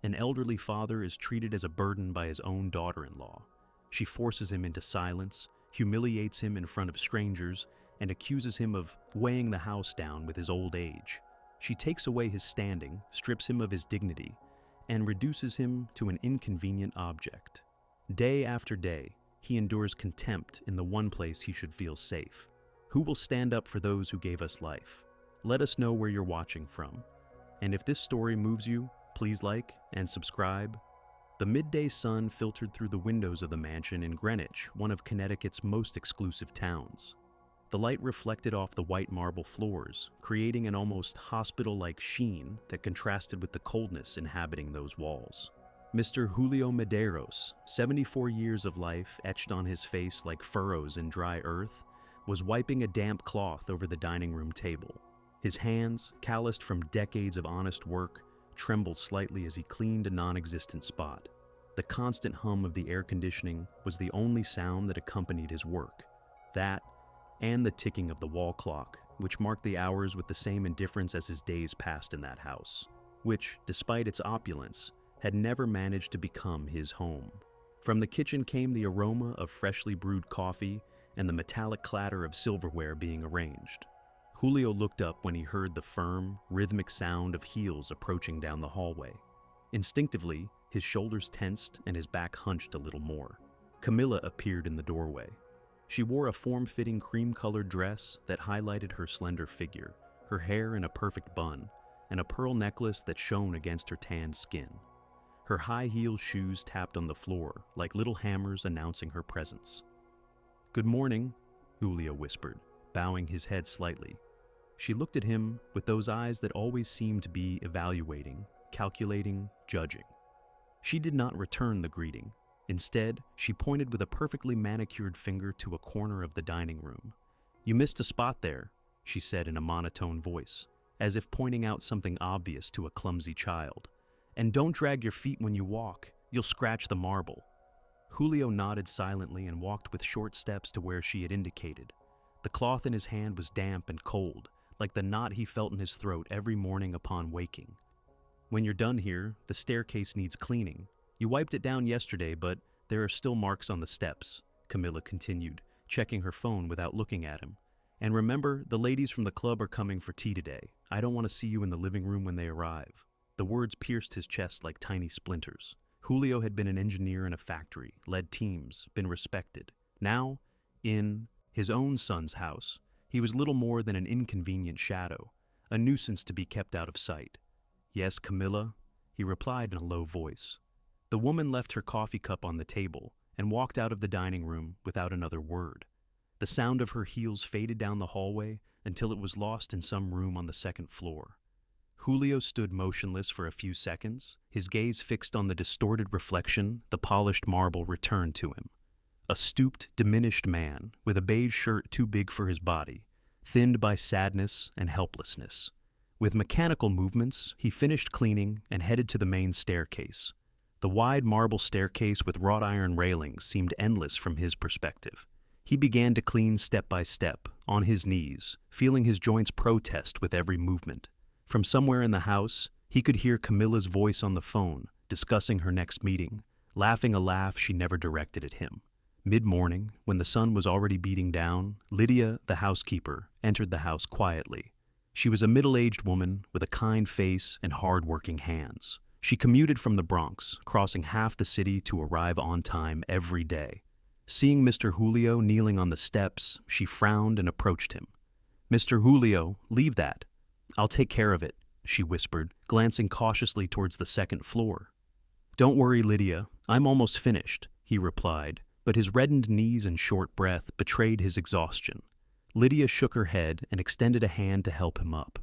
An elderly father is treated as a burden by his own daughter-in-law. She forces him into silence, humiliates him in front of strangers, and accuses him of weighing the house down with his old age. She takes away his standing, strips him of his dignity, and reduces him to an inconvenient object. Day after day, he endures contempt in the one place he should feel safe. Who will stand up for those who gave us life? Let us know where you're watching from. And if this story moves you, please like and subscribe. The midday sun filtered through the windows of the mansion in Greenwich, one of Connecticut's most exclusive towns. The light reflected off the white marble floors, creating an almost hospital-like sheen that contrasted with the coldness inhabiting those walls. Mr. Julio Medeiros, 74 years of life etched on his face like furrows in dry earth, was wiping a damp cloth over the dining room table. His hands, calloused from decades of honest work, trembled slightly as he cleaned a non-existent spot. The constant hum of the air conditioning was the only sound that accompanied his work. That, and the ticking of the wall clock, which marked the hours with the same indifference as his days passed in that house, which, despite its opulence, had never managed to become his home. From the kitchen came the aroma of freshly brewed coffee and the metallic clatter of silverware being arranged. Julio looked up when he heard the firm, rhythmic sound of heels approaching down the hallway. Instinctively, his shoulders tensed and his back hunched a little more. Camilla appeared in the doorway. She wore a form-fitting cream-colored dress that highlighted her slender figure, her hair in a perfect bun, and a pearl necklace that shone against her tanned skin. Her high-heeled shoes tapped on the floor like little hammers announcing her presence. "Good morning," Julio whispered, bowing his head slightly. She looked at him with those eyes that always seemed to be evaluating, calculating, judging. She did not return the greeting. Instead, she pointed with a perfectly manicured finger to a corner of the dining room. "You missed a spot there," she said in a monotone voice, as if pointing out something obvious to a clumsy child. "And don't drag your feet when you walk. You'll scratch the marble." Julio nodded silently and walked with short steps to where she had indicated. The cloth in his hand was damp and cold, like the knot he felt in his throat every morning upon waking. "When you're done here, the staircase needs cleaning. You wiped it down yesterday, but there are still marks on the steps," Camilla continued, checking her phone without looking at him. "And remember, the ladies from the club are coming for tea today. I don't want to see you in the living room when they arrive." The words pierced his chest like tiny splinters. Julio had been an engineer in a factory, led teams, been respected. Now, in his own son's house, he was little more than an inconvenient shadow, a nuisance to be kept out of sight. "Yes, Camilla," he replied in a low voice. The woman left her coffee cup on the table and walked out of the dining room without another word. The sound of her heels faded down the hallway until it was lost in some room on the second floor. Julio stood motionless for a few seconds, his gaze fixed on the distorted reflection the polished marble returned to him. A stooped, diminished man, with a beige shirt too big for his body, thinned by sadness and helplessness. With mechanical movements, he finished cleaning and headed to the main staircase. The wide marble staircase with wrought iron railings seemed endless from his perspective. He began to clean step by step, on his knees, feeling his joints protest with every movement. From somewhere in the house, he could hear Camilla's voice on the phone, discussing her next meeting, laughing a laugh she never directed at him. Mid-morning, when the sun was already beating down, Lydia, the housekeeper, entered the house quietly. She was a middle-aged woman with a kind face and hard-working hands. She commuted from the Bronx, crossing half the city to arrive on time every day. Seeing Mr. Julio kneeling on the steps, she frowned and approached him. "Mr. Julio, leave that. I'll take care of it," she whispered, glancing cautiously towards the second floor. "Don't worry, Lydia. I'm almost finished," he replied, but his reddened knees and short breath betrayed his exhaustion. Lydia shook her head and extended a hand to help him up.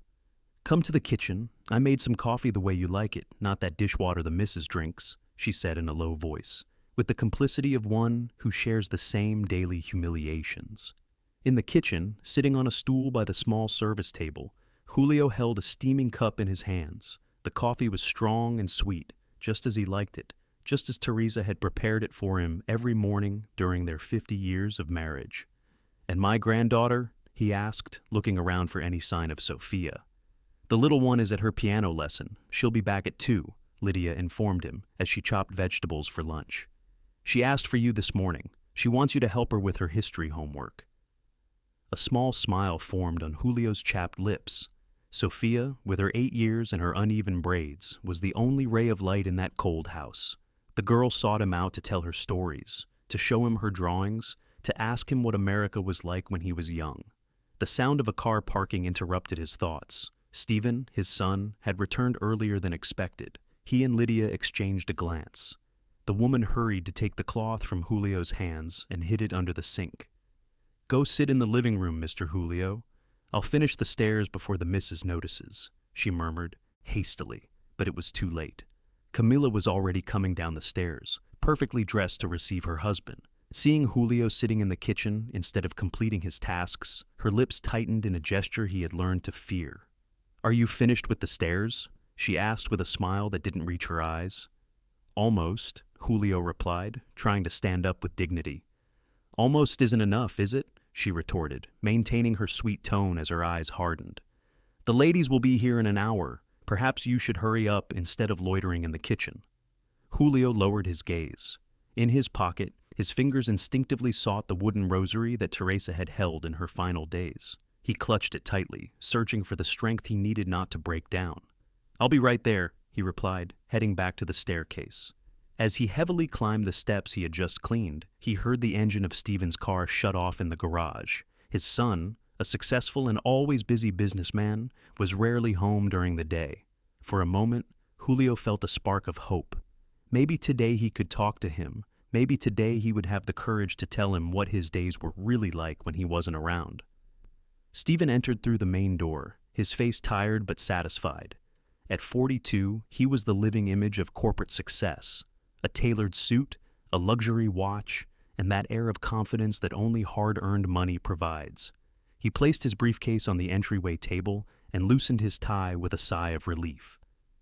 "Come to the kitchen. I made some coffee the way you like it, not that dishwater the missus drinks," she said in a low voice, with the complicity of one who shares the same daily humiliations. In the kitchen, sitting on a stool by the small service table, Julio held a steaming cup in his hands. The coffee was strong and sweet, just as he liked it, just as Teresa had prepared it for him every morning during their 50 years of marriage. "And my granddaughter?" he asked, looking around for any sign of Sophia. "The little one is at her piano lesson. She'll be back at 2. Lydia informed him as she chopped vegetables for lunch. "She asked for you this morning. She wants you to help her with her history homework." A small smile formed on Julio's chapped lips. Sophia, with her 8 years and her uneven braids, was the only ray of light in that cold house. The girl sought him out to tell her stories, to show him her drawings, to ask him what America was like when he was young. The sound of a car parking interrupted his thoughts. Stephen, his son, had returned earlier than expected. He and Lydia exchanged a glance. The woman hurried to take the cloth from Julio's hands and hid it under the sink. "Go sit in the living room, Mr. Julio. I'll finish the stairs before the missus notices," she murmured, hastily, but it was too late. Camila was already coming down the stairs, perfectly dressed to receive her husband. Seeing Julio sitting in the kitchen instead of completing his tasks, her lips tightened in a gesture he had learned to fear. "Are you finished with the stairs?" she asked with a smile that didn't reach her eyes. "Almost," Julio replied, trying to stand up with dignity. "Almost isn't enough, is it?" she retorted, maintaining her sweet tone as her eyes hardened. "The ladies will be here in an hour. Perhaps you should hurry up instead of loitering in the kitchen." Julio lowered his gaze. In his pocket, his fingers instinctively sought the wooden rosary that Teresa had held in her final days. He clutched it tightly, searching for the strength he needed not to break down. "I'll be right there," he replied, heading back to the staircase. As he heavily climbed the steps he had just cleaned, he heard the engine of Stephen's car shut off in the garage. His son, a successful and always busy businessman, was rarely home during the day. For a moment, Julio felt a spark of hope. Maybe today he could talk to him. Maybe today he would have the courage to tell him what his days were really like when he wasn't around. Stephen entered through the main door, his face tired but satisfied. At 42, he was the living image of corporate success. A tailored suit, a luxury watch, and that air of confidence that only hard-earned money provides. He placed his briefcase on the entryway table and loosened his tie with a sigh of relief.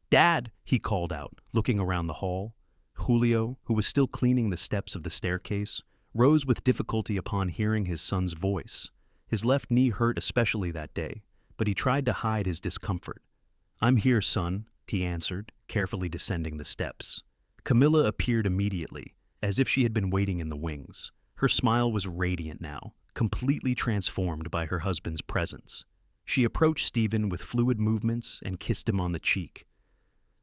"Dad!" he called out, looking around the hall. Julio, who was still cleaning the steps of the staircase, rose with difficulty upon hearing his son's voice. His left knee hurt especially that day, but he tried to hide his discomfort. "I'm here, son," he answered, carefully descending the steps. Camilla appeared immediately, as if she had been waiting in the wings. Her smile was radiant now, completely transformed by her husband's presence. She approached Stephen with fluid movements and kissed him on the cheek.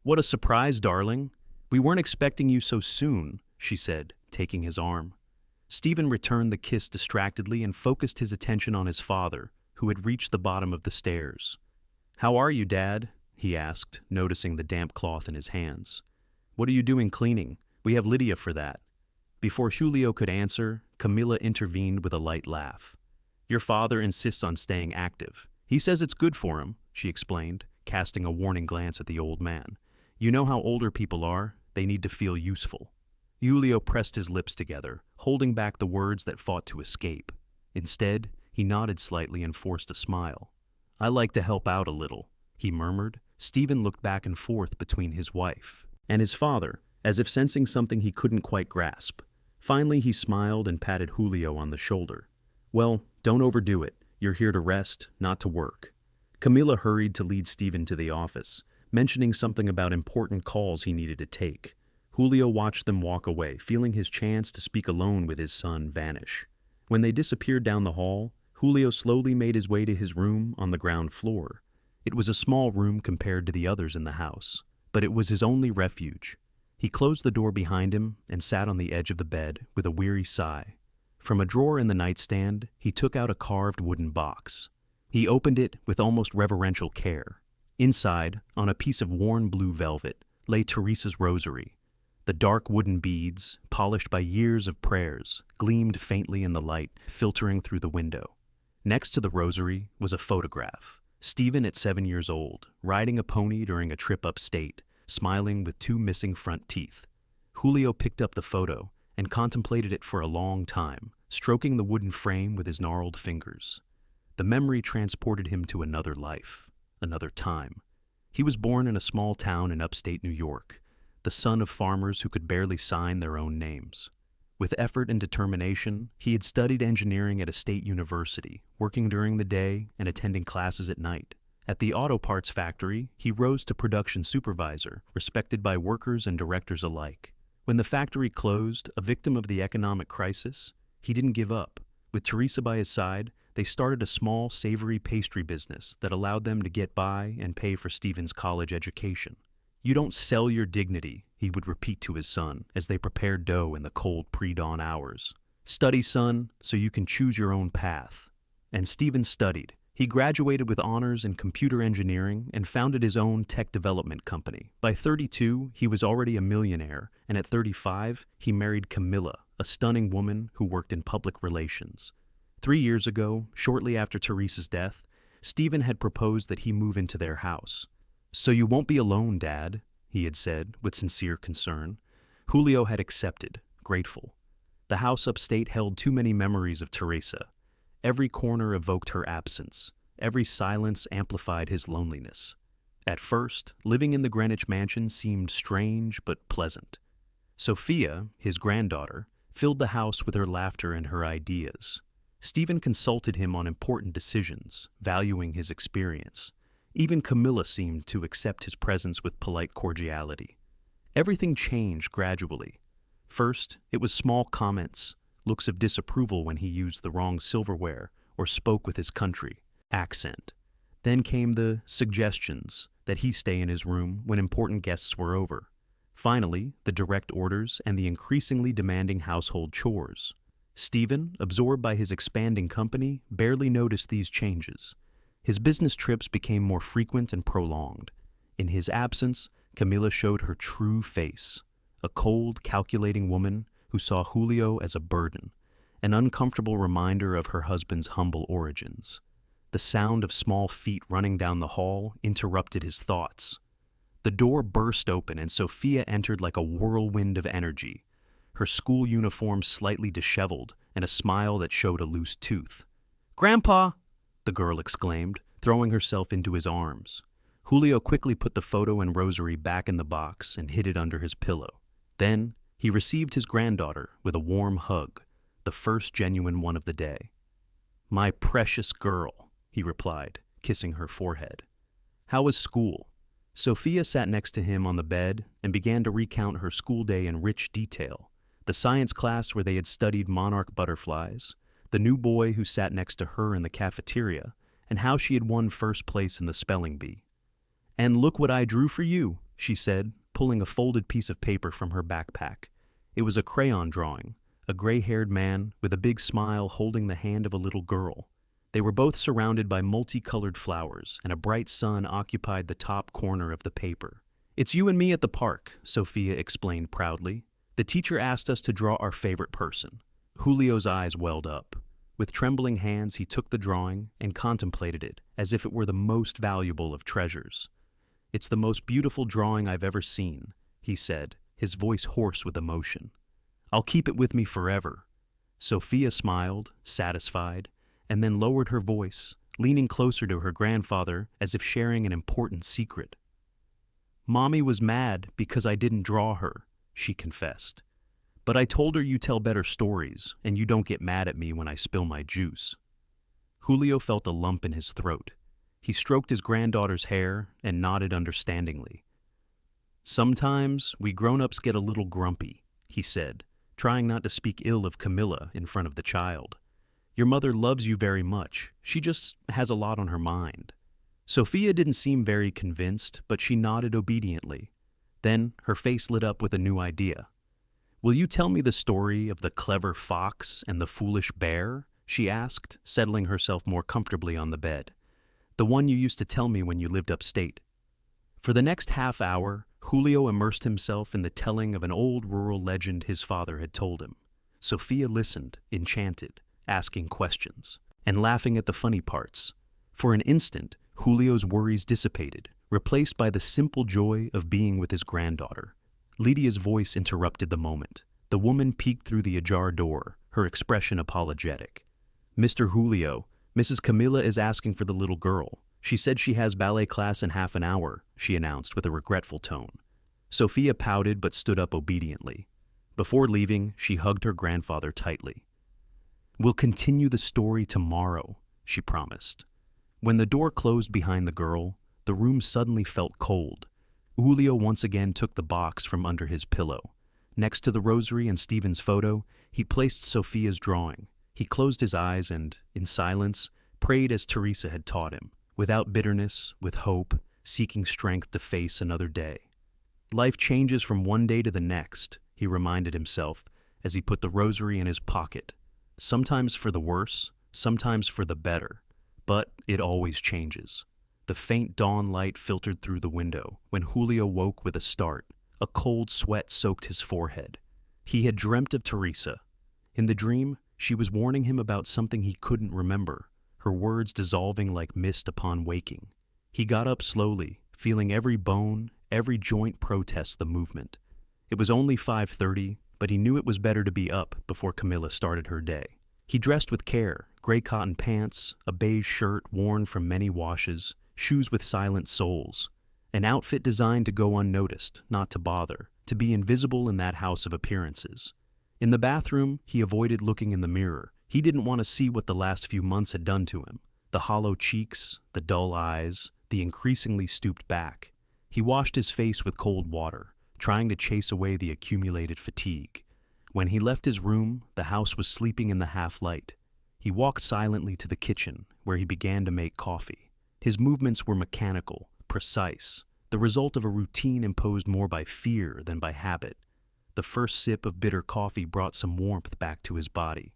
"What a surprise, darling. We weren't expecting you so soon," she said, taking his arm. Stephen returned the kiss distractedly and focused his attention on his father, who had reached the bottom of the stairs. "How are you, Dad?" he asked, noticing the damp cloth in his hands. "What are you doing cleaning? We have Lydia for that." Before Julio could answer, Camilla intervened with a light laugh. "Your father insists on staying active. He says it's good for him," she explained, casting a warning glance at the old man. "You know how older people are. They need to feel useful." Julio pressed his lips together, holding back the words that fought to escape. Instead, he nodded slightly and forced a smile. "I like to help out a little," he murmured. Stephen looked back and forth between his wife and his father, as if sensing something he couldn't quite grasp. Finally, he smiled and patted Julio on the shoulder. "Well, don't overdo it. You're here to rest, not to work." Camila hurried to lead Stephen to the office, mentioning something about important calls he needed to take. Julio watched them walk away, feeling his chance to speak alone with his son vanish. When they disappeared down the hall, Julio slowly made his way to his room on the ground floor. It was a small room compared to the others in the house, but it was his only refuge. He closed the door behind him and sat on the edge of the bed with a weary sigh. From a drawer in the nightstand, he took out a carved wooden box. He opened it with almost reverential care. Inside, on a piece of worn blue velvet, lay Teresa's rosary. The dark wooden beads, polished by years of prayers, gleamed faintly in the light filtering through the window. Next to the rosary was a photograph. Stephen at 7 years old, riding a pony during a trip upstate, smiling with 2 missing front teeth. Julio picked up the photo and contemplated it for a long time, stroking the wooden frame with his gnarled fingers. The memory transported him to another life, another time. He was born in a small town in upstate New York, the son of farmers who could barely sign their own names. With effort and determination, he had studied engineering at a state university, working during the day and attending classes at night. At the auto parts factory, he rose to production supervisor, respected by workers and directors alike. When the factory closed, a victim of the economic crisis, he didn't give up. With Teresa by his side, they started a small, savory pastry business that allowed them to get by and pay for Stephen's college education. "You don't sell your dignity," he would repeat to his son as they prepared dough in the cold pre-dawn hours. "Study, son, so you can choose your own path." And Stephen studied. He graduated with honors in computer engineering and founded his own tech development company. By 32, he was already a millionaire, and at 35, he married Camilla, a stunning woman who worked in public relations. 3 years ago, shortly after Teresa's death, Stephen had proposed that he move into their house. "So you won't be alone, Dad," he had said with sincere concern. Julio had accepted, grateful. The house upstate held too many memories of Teresa. Every corner evoked her absence. Every silence amplified his loneliness. At first, living in the Greenwich mansion seemed strange but pleasant. Sophia, his granddaughter, filled the house with her laughter and her ideas. Stephen consulted him on important decisions, valuing his experience. Even Camilla seemed to accept his presence with polite cordiality. Everything changed gradually. First, it was small comments, looks of disapproval when he used the wrong silverware or spoke with his country accent. Then came the suggestions that he stay in his room when important guests were over. Finally, the direct orders and the increasingly demanding household chores. Stephen, absorbed by his expanding company, barely noticed these changes. His business trips became more frequent and prolonged. In his absence, Camilla showed her true face, a cold, calculating woman who saw Julio as a burden, an uncomfortable reminder of her husband's humble origins. The sound of small feet running down the hall interrupted his thoughts. The door burst open and Sophia entered like a whirlwind of energy, her school uniform slightly disheveled and a smile that showed a loose tooth. "Grandpa!" the girl exclaimed, throwing herself into his arms. Julio quickly put the photo and rosary back in the box and hid it under his pillow. Then he received his granddaughter with a warm hug, the first genuine one of the day. "My precious girl," he replied, kissing her forehead. "How was school?" Sophia sat next to him on the bed and began to recount her school day in rich detail. The science class where they had studied monarch butterflies, the new boy who sat next to her in the cafeteria, and how she had won first place in the spelling bee. "And look what I drew for you," she said, pulling a folded piece of paper from her backpack. It was a crayon drawing, a gray-haired man with a big smile holding the hand of a little girl. They were both surrounded by multicolored flowers, and a bright sun occupied the top corner of the paper. "It's you and me at the park," Sophia explained proudly. "The teacher asked us to draw our favorite person." Julio's eyes welled up. With trembling hands, he took the drawing and contemplated it as if it were the most valuable of treasures. "It's the most beautiful drawing I've ever seen," he said, his voice hoarse with emotion. "I'll keep it with me forever." Sophia smiled, satisfied, and then lowered her voice, leaning closer to her grandfather as if sharing an important secret. "Mommy was mad because I didn't draw her," she confessed. "But I told her you tell better stories, and you don't get mad at me when I spill my juice." Julio felt a lump in his throat. He stroked his granddaughter's hair and nodded understandingly. "Sometimes we grown-ups get a little grumpy," he said, trying not to speak ill of Camilla in front of the child. "Your mother loves you very much. She just has a lot on her mind." Sophia didn't seem very convinced, but she nodded obediently. Then her face lit up with a new idea. "Will you tell me the story of the clever fox and the foolish bear?" she asked, settling herself more comfortably on the bed. "The one you used to tell me when you lived upstate." For the next half hour, Julio immersed himself in the telling of an old rural legend his father had told him. Sophia listened, enchanted, asking questions, and laughing at the funny parts. For an instant, Julio's worries dissipated, replaced by the simple joy of being with his granddaughter. Lydia's voice interrupted the moment. The woman peeked through the ajar door, her expression apologetic. "Mr. Julio, Mrs. Camilla is asking for the little girl. She said she has ballet class in half an hour," she announced with a regretful tone. Sophia pouted but stood up obediently. Before leaving, she hugged her grandfather tightly. "We'll continue the story tomorrow," she promised. When the door closed behind the girl, the room suddenly felt cold. Julio once again took the box from under his pillow. Next to the rosary and Stephen's photo, he placed Sophia's drawing. He closed his eyes and, in silence, prayed as Teresa had taught him, without bitterness, with hope, seeking strength to face another day. Life changes from one day to the next, he reminded himself as he put the rosary in his pocket. Sometimes for the worse, sometimes for the better, but it always changes. The faint dawn light filtered through the window when Julio woke with a start. A cold sweat soaked his forehead. He had dreamt of Teresa. In the dream, she was warning him about something he couldn't remember, her words dissolving like mist upon waking. He got up slowly, feeling every bone, every joint protest the movement. It was only 5:30, but he knew it was better to be up before Camilla started her day. He dressed with care, gray cotton pants, a beige shirt worn from many washes, shoes with silent soles. An outfit designed to go unnoticed, not to bother, to be invisible in that house of appearances. In the bathroom, he avoided looking in the mirror. He didn't want to see what the last few months had done to him. The hollow cheeks, the dull eyes, the increasingly stooped back. He washed his face with cold water, trying to chase away the accumulated fatigue. When he left his room, the house was sleeping in the half-light. He walked silently to the kitchen, where he began to make coffee. His movements were mechanical, precise, the result of a routine imposed more by fear than by habit. The first sip of bitter coffee brought some warmth back to his body.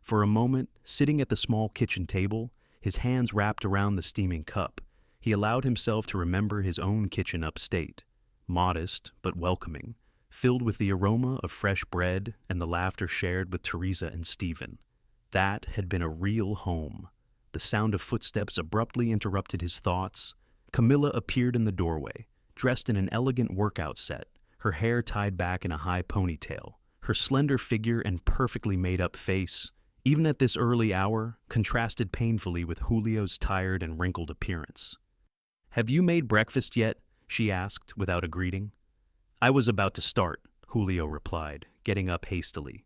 For a moment, sitting at the small kitchen table, his hands wrapped around the steaming cup, he allowed himself to remember his own kitchen upstate, modest but welcoming, filled with the aroma of fresh bread and the laughter shared with Teresa and Stephen. That had been a real home. The sound of footsteps abruptly interrupted his thoughts. Camilla appeared in the doorway, dressed in an elegant workout set, her hair tied back in a high ponytail. Her slender figure and perfectly made-up face, even at this early hour, contrasted painfully with Julio's tired and wrinkled appearance. "Have you made breakfast yet?" she asked, without a greeting. "I was about to start," Julio replied, getting up hastily.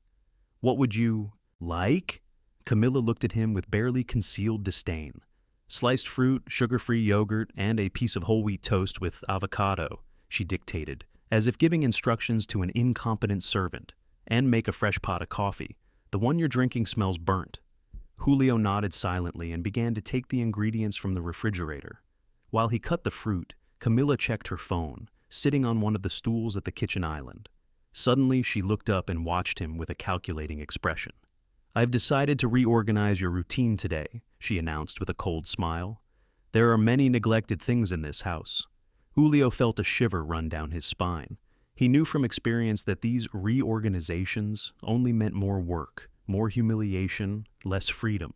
"What would you like?" Camilla looked at him with barely concealed disdain. "Sliced fruit, sugar-free yogurt, and a piece of whole wheat toast with avocado," she dictated, as if giving instructions to an incompetent servant. "And make a fresh pot of coffee. The one you're drinking smells burnt." Julio nodded silently and began to take the ingredients from the refrigerator. While he cut the fruit, Camilla checked her phone, sitting on one of the stools at the kitchen island. Suddenly, she looked up and watched him with a calculating expression. "I've decided to reorganize your routine today," she announced with a cold smile. "There are many neglected things in this house." Julio felt a shiver run down his spine. He knew from experience that these reorganizations only meant more work, more humiliation, less freedom.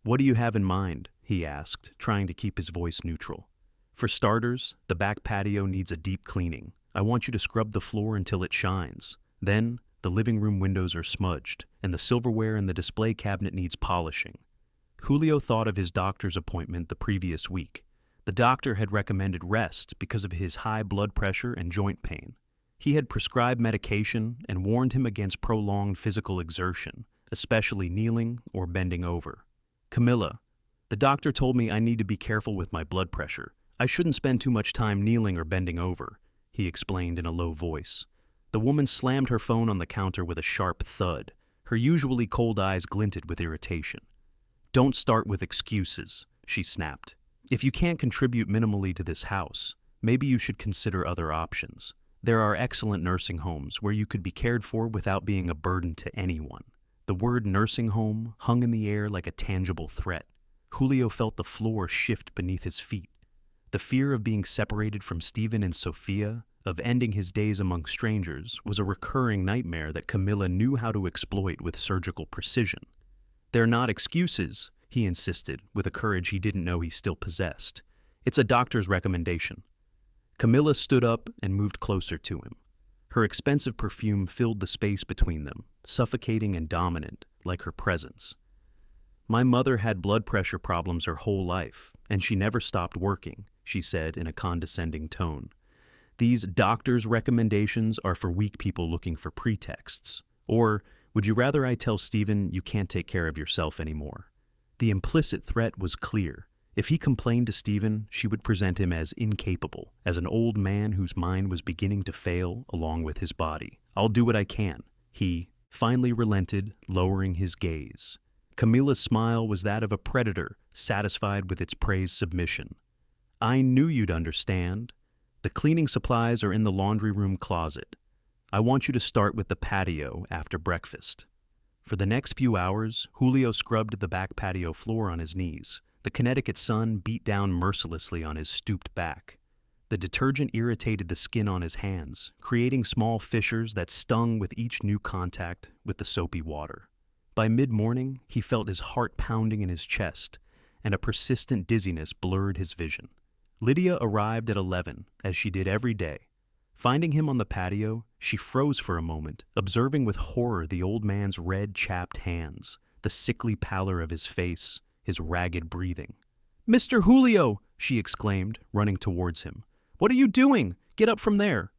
"What do you have in mind?" he asked, trying to keep his voice neutral. "For starters, the back patio needs a deep cleaning. I want you to scrub the floor until it shines. Then, the living room windows are smudged, and the silverware in the display cabinet needs polishing." Julio thought of his doctor's appointment the previous week. The doctor had recommended rest because of his high blood pressure and joint pain. He had prescribed medication and warned him against prolonged physical exertion, especially kneeling or bending over. "Camilla, the doctor told me I need to be careful with my blood pressure. I shouldn't spend too much time kneeling or bending over," he explained in a low voice. The woman slammed her phone on the counter with a sharp thud. Her usually cold eyes glinted with irritation. "Don't start with excuses," she snapped. "If you can't contribute minimally to this house, maybe you should consider other options. There are excellent nursing homes where you could be cared for without being a burden to anyone." The word nursing home hung in the air like a tangible threat. Julio felt the floor shift beneath his feet. The fear of being separated from Stephen and Sophia, of ending his days among strangers, was a recurring nightmare that Camilla knew how to exploit with surgical precision. "They're not excuses," he insisted, with a courage he didn't know he still possessed. "It's a doctor's recommendation." Camilla stood up and moved closer to him. Her expensive perfume filled the space between them, suffocating and dominant, like her presence. "My mother had blood pressure problems her whole life, and she never stopped working," she said in a condescending tone. "These doctor's recommendations are for weak people looking for pretexts. Or, would you rather I tell Stephen you can't take care of yourself anymore?" The implicit threat was clear. If he complained to Stephen, she would present him as incapable, as an old man whose mind was beginning to fail along with his body. "I'll do what I can," he finally relented, lowering his gaze. Camilla's smile was that of a predator satisfied with its prey's submission. "I knew you'd understand. The cleaning supplies are in the laundry room closet. I want you to start with the patio after breakfast." For the next few hours, Julio scrubbed the back patio floor on his knees. The Connecticut sun beat down mercilessly on his stooped back. The detergent irritated the skin on his hands, creating small fissures that stung with each new contact with the soapy water. By mid-morning, he felt his heart pounding in his chest, and a persistent dizziness blurred his vision. Lydia arrived at 11, as she did every day. Finding him on the patio, she froze for a moment, observing with horror the old man's red, chapped hands, the sickly pallor of his face, his ragged breathing. "Mr. Julio!" she exclaimed, running towards him. "What are you doing? Get up from there!"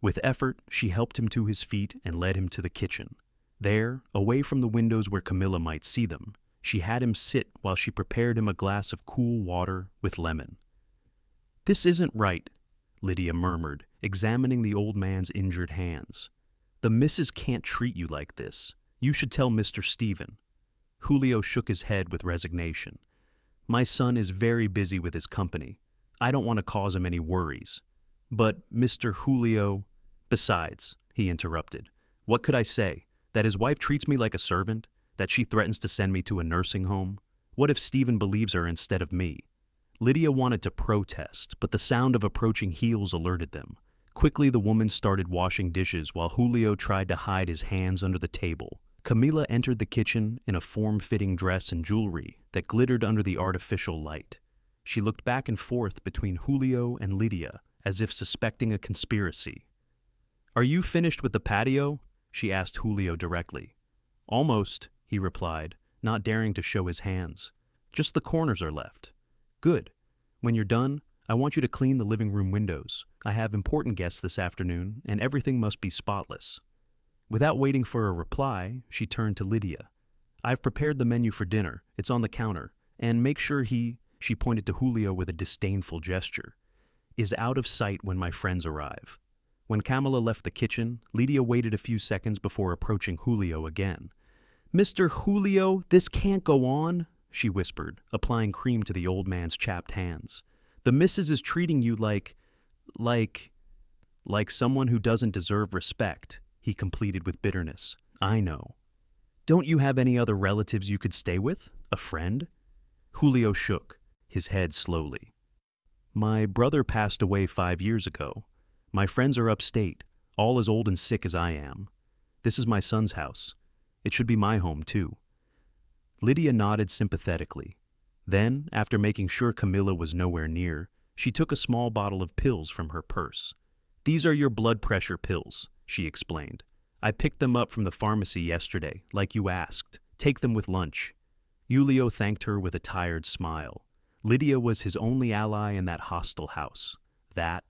With effort, she helped him to his feet and led him to the kitchen. There, away from the windows where Camilla might see them, she had him sit while she prepared him a glass of cool water with lemon. "This isn't right," Lydia murmured, examining the old man's injured hands. "The missus can't treat you like this. You should tell Mr. Stephen." Julio shook his head with resignation. "My son is very busy with his company. I don't want to cause him any worries. But Mr. Julio—" "Besides," he interrupted, "what could I say? That his wife treats me like a servant? That she threatens to send me to a nursing home? What if Stephen believes her instead of me?" Lydia wanted to protest, but the sound of approaching heels alerted them. Quickly, the woman started washing dishes while Julio tried to hide his hands under the table. Camila entered the kitchen in a form-fitting dress and jewelry that glittered under the artificial light. She looked back and forth between Julio and Lydia, as if suspecting a conspiracy. "Are you finished with the patio?" she asked Julio directly. "Almost," he replied, not daring to show his hands. "Just the corners are left." "Good. When you're done, I want you to clean the living room windows. I have important guests this afternoon, and everything must be spotless." Without waiting for a reply, she turned to Lydia. "I've prepared the menu for dinner. It's on the counter. And make sure she pointed to Julio with a disdainful gesture, "is out of sight when my friends arrive." When Camila left the kitchen, Lydia waited a few seconds before approaching Julio again. "Mr. Julio, this can't go on," she whispered, applying cream to the old man's chapped hands. "The missus is treating you like someone who doesn't deserve respect," he completed with bitterness. "I know. Don't you have any other relatives you could stay with? A friend?" Julio shook, his head slowly. "My brother passed away 5 years ago. My friends are upstate, all as old and sick as I am. This is my son's house. It should be my home, too." Lydia nodded sympathetically. Then, after making sure Camilla was nowhere near, she took a small bottle of pills from her purse. "These are your blood pressure pills," she explained. "I picked them up from the pharmacy yesterday, like you asked. Take them with lunch." Julio thanked her with a tired smile. Lydia was his only ally in that hostile house. That,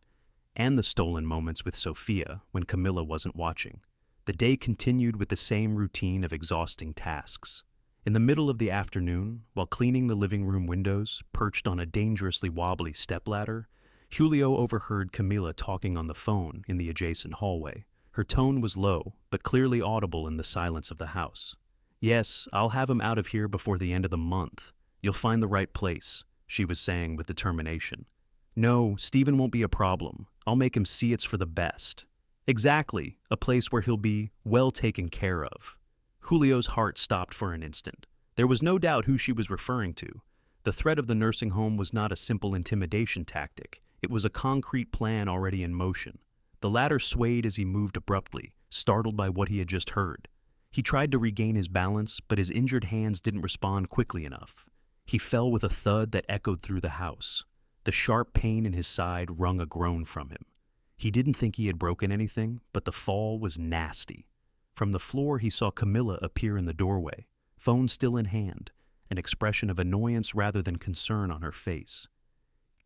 and the stolen moments with Sophia when Camilla wasn't watching. The day continued with the same routine of exhausting tasks. In the middle of the afternoon, while cleaning the living room windows, perched on a dangerously wobbly stepladder, Julio overheard Camila talking on the phone in the adjacent hallway. Her tone was low, but clearly audible in the silence of the house. "Yes, I'll have him out of here before the end of the month. You'll find the right place," she was saying with determination. "No, Stephen won't be a problem. I'll make him see it's for the best." "Exactly, a place where he'll be well taken care of." Julio's heart stopped for an instant. There was no doubt who she was referring to. The threat of the nursing home was not a simple intimidation tactic. It was a concrete plan already in motion. The latter swayed as he moved abruptly, startled by what he had just heard. He tried to regain his balance, but his injured hands didn't respond quickly enough. He fell with a thud that echoed through the house. The sharp pain in his side wrung a groan from him. He didn't think he had broken anything, but the fall was nasty. From the floor, he saw Camilla appear in the doorway, phone still in hand, an expression of annoyance rather than concern on her face.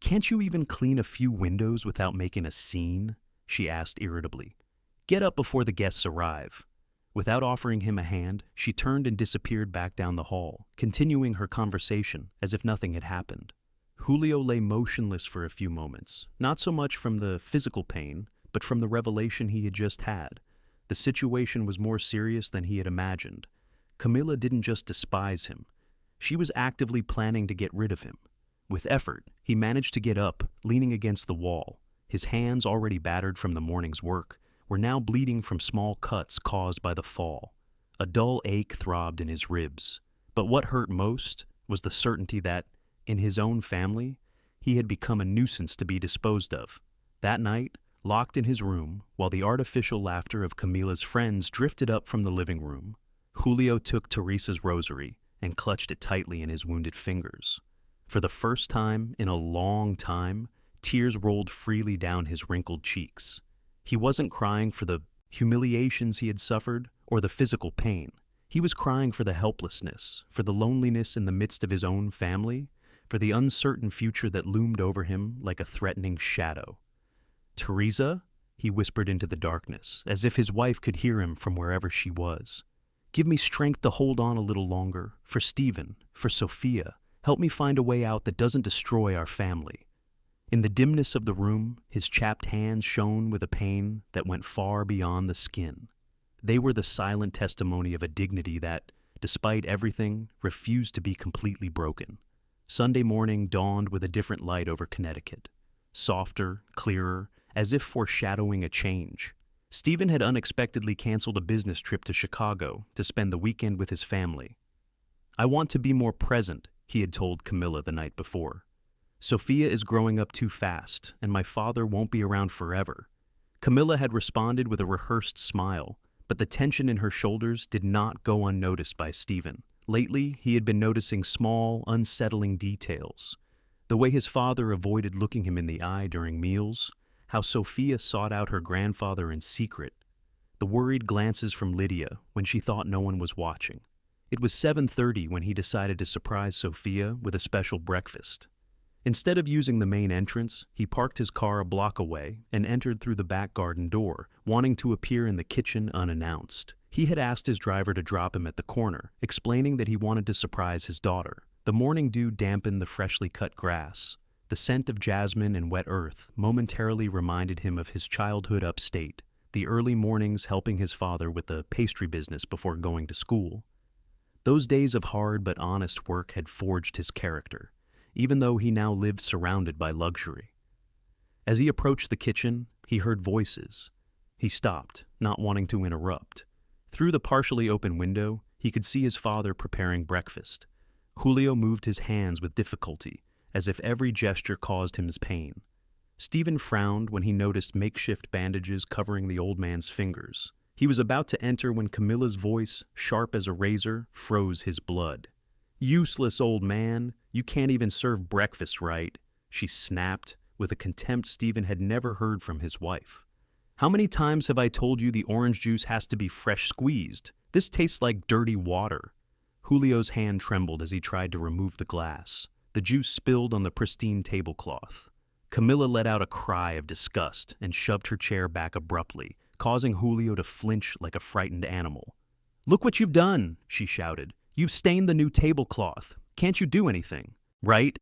"Can't you even clean a few windows without making a scene?" she asked irritably. "Get up before the guests arrive." Without offering him a hand, she turned and disappeared back down the hall, continuing her conversation as if nothing had happened. Julio lay motionless for a few moments, not so much from the physical pain, but from the revelation he had just had. The situation was more serious than he had imagined. Camilla didn't just despise him. She was actively planning to get rid of him. With effort, he managed to get up, leaning against the wall. His hands, already battered from the morning's work, were now bleeding from small cuts caused by the fall. A dull ache throbbed in his ribs. But what hurt most was the certainty that, in his own family, he had become a nuisance to be disposed of. That night, locked in his room, while the artificial laughter of Camila's friends drifted up from the living room, Julio took Teresa's rosary and clutched it tightly in his wounded fingers. For the first time in a long time, tears rolled freely down his wrinkled cheeks. He wasn't crying for the humiliations he had suffered or the physical pain. He was crying for the helplessness, for the loneliness in the midst of his own family, for the uncertain future that loomed over him like a threatening shadow. "Teresa," he whispered into the darkness, as if his wife could hear him from wherever she was. "Give me strength to hold on a little longer, for Stephen, for Sophia. Help me find a way out that doesn't destroy our family." In the dimness of the room, his chapped hands shone with a pain that went far beyond the skin. They were the silent testimony of a dignity that, despite everything, refused to be completely broken. Sunday morning dawned with a different light over Connecticut. Softer, clearer, as if foreshadowing a change. Stephen had unexpectedly canceled a business trip to Chicago to spend the weekend with his family. "I want to be more present," he had told Camilla the night before. "Sophia is growing up too fast, and my father won't be around forever." Camilla had responded with a rehearsed smile, but the tension in her shoulders did not go unnoticed by Stephen. Lately, he had been noticing small, unsettling details. The way his father avoided looking him in the eye during meals, how Sophia sought out her grandfather in secret, the worried glances from Lydia when she thought no one was watching. It was 7:30 when he decided to surprise Sophia with a special breakfast. Instead of using the main entrance, he parked his car a block away and entered through the back garden door, wanting to appear in the kitchen unannounced. He had asked his driver to drop him at the corner, explaining that he wanted to surprise his daughter. The morning dew dampened the freshly cut grass. The scent of jasmine and wet earth momentarily reminded him of his childhood upstate, the early mornings helping his father with the pastry business before going to school. Those days of hard but honest work had forged his character, even though he now lived surrounded by luxury. As he approached the kitchen, he heard voices. He stopped, not wanting to interrupt. Through the partially open window, he could see his father preparing breakfast. Julio moved his hands with difficulty, as if every gesture caused him pain. Stephen frowned when he noticed makeshift bandages covering the old man's fingers. He was about to enter when Camilla's voice, sharp as a razor, froze his blood. "Useless old man, you can't even serve breakfast right," she snapped, with a contempt Stephen had never heard from his wife. "How many times have I told you the orange juice has to be fresh squeezed? This tastes like dirty water." Julio's hand trembled as he tried to remove the glass. The juice spilled on the pristine tablecloth. Camilla let out a cry of disgust and shoved her chair back abruptly, causing Julio to flinch like a frightened animal. "Look what you've done," she shouted. "You've stained the new tablecloth. Can't you do anything?" "Right?"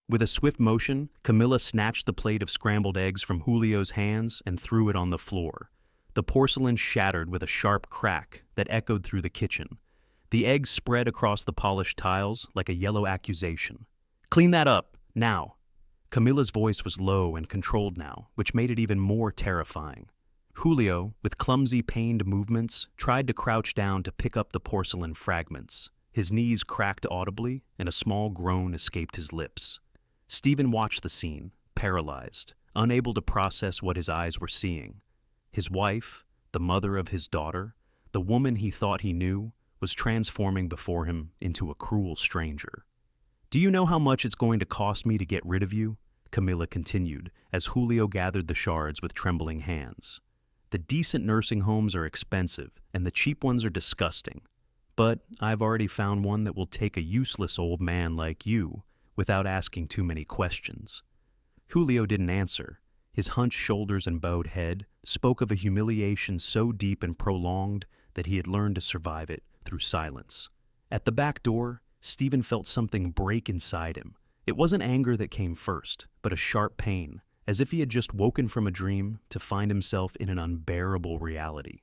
With a swift motion, Camilla snatched the plate of scrambled eggs from Julio's hands and threw it on the floor. The porcelain shattered with a sharp crack that echoed through the kitchen. The eggs spread across the polished tiles like a yellow accusation. "Clean that up, now." Camilla's voice was low and controlled now, which made it even more terrifying. Julio, with clumsy, pained movements, tried to crouch down to pick up the porcelain fragments. His knees cracked audibly, and a small groan escaped his lips. Stephen watched the scene, paralyzed, unable to process what his eyes were seeing. His wife, the mother of his daughter, the woman he thought he knew, was transforming before him into a cruel stranger. "Do you know how much it's going to cost me to get rid of you?" Camilla continued, as Julio gathered the shards with trembling hands. "The decent nursing homes are expensive, and the cheap ones are disgusting. But I've already found one that will take a useless old man like you without asking too many questions." Julio didn't answer. His hunched shoulders and bowed head spoke of a humiliation so deep and prolonged that he had learned to survive it through silence. At the back door, Stephen felt something break inside him, It wasn't anger that came first, but a sharp pain, as if he had just woken from a dream to find himself in an unbearable reality.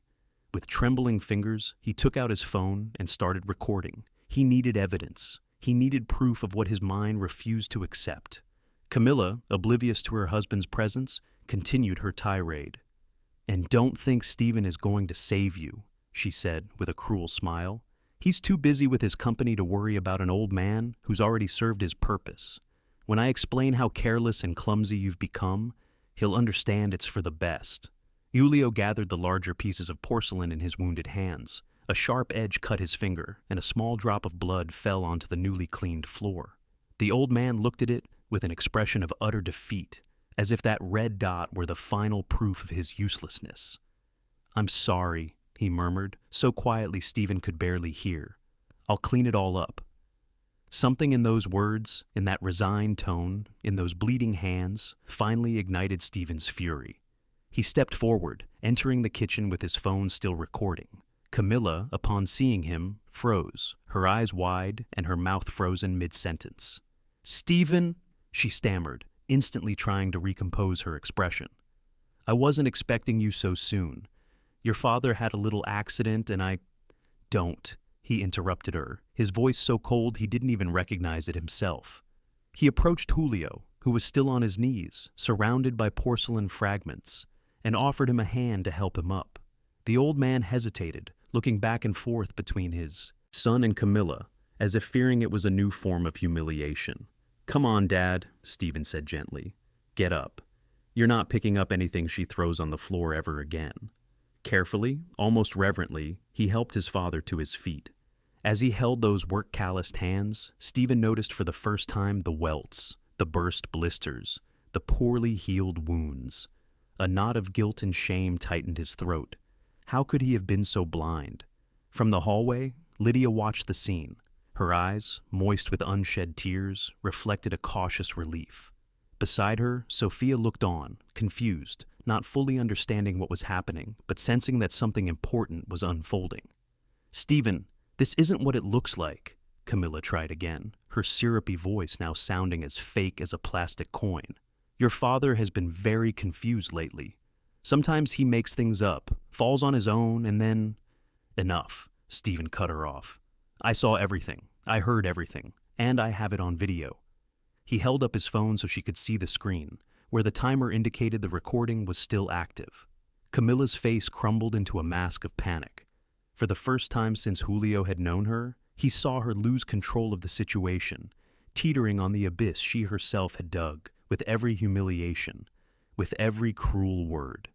With trembling fingers, he took out his phone and started recording. He needed evidence. He needed proof of what his mind refused to accept. Camilla, oblivious to her husband's presence, continued her tirade. "And don't think Stephen is going to save you," she said with a cruel smile. "He's too busy with his company to worry about an old man who's already served his purpose. When I explain how careless and clumsy you've become, he'll understand it's for the best." Julio gathered the larger pieces of porcelain in his wounded hands. A sharp edge cut his finger, and a small drop of blood fell onto the newly cleaned floor. The old man looked at it with an expression of utter defeat, as if that red dot were the final proof of his uselessness. "I'm sorry," he murmured, so quietly Stephen could barely hear. "I'll clean it all up." Something in those words, in that resigned tone, in those bleeding hands, finally ignited Stephen's fury. He stepped forward, entering the kitchen with his phone still recording. Camilla, upon seeing him, froze, her eyes wide and her mouth frozen mid-sentence. "Stephen," she stammered, instantly trying to recompose her expression. "I wasn't expecting you so soon. Your father had a little accident and I—" "Don't," he interrupted her, his voice so cold he didn't even recognize it himself. He approached Julio, who was still on his knees, surrounded by porcelain fragments, and offered him a hand to help him up. The old man hesitated, looking back and forth between his son and Camilla, as if fearing it was a new form of humiliation. "Come on, Dad," Stephen said gently. "Get up. You're not picking up anything she throws on the floor ever again." Carefully, almost reverently, he helped his father to his feet. As he held those work-calloused hands, Stephen noticed for the first time the welts, the burst blisters, the poorly healed wounds. A knot of guilt and shame tightened his throat. How could he have been so blind? From the hallway, Lydia watched the scene. Her eyes, moist with unshed tears, reflected a cautious relief. Beside her, Sophia looked on, confused, not fully understanding what was happening, but sensing that something important was unfolding. "Stephen, this isn't what it looks like," Camilla tried again, her syrupy voice now sounding as fake as a plastic coin. "Your father has been very confused lately. Sometimes he makes things up, falls on his own, and then—" "Enough," Stephen cut her off. "I saw everything. I heard everything. And I have it on video." He held up his phone so she could see the screen, where the timer indicated the recording was still active. Camilla's face crumbled into a mask of panic. For the first time since Julio had known her, he saw her lose control of the situation, teetering on the abyss she herself had dug, with every humiliation, with every cruel word.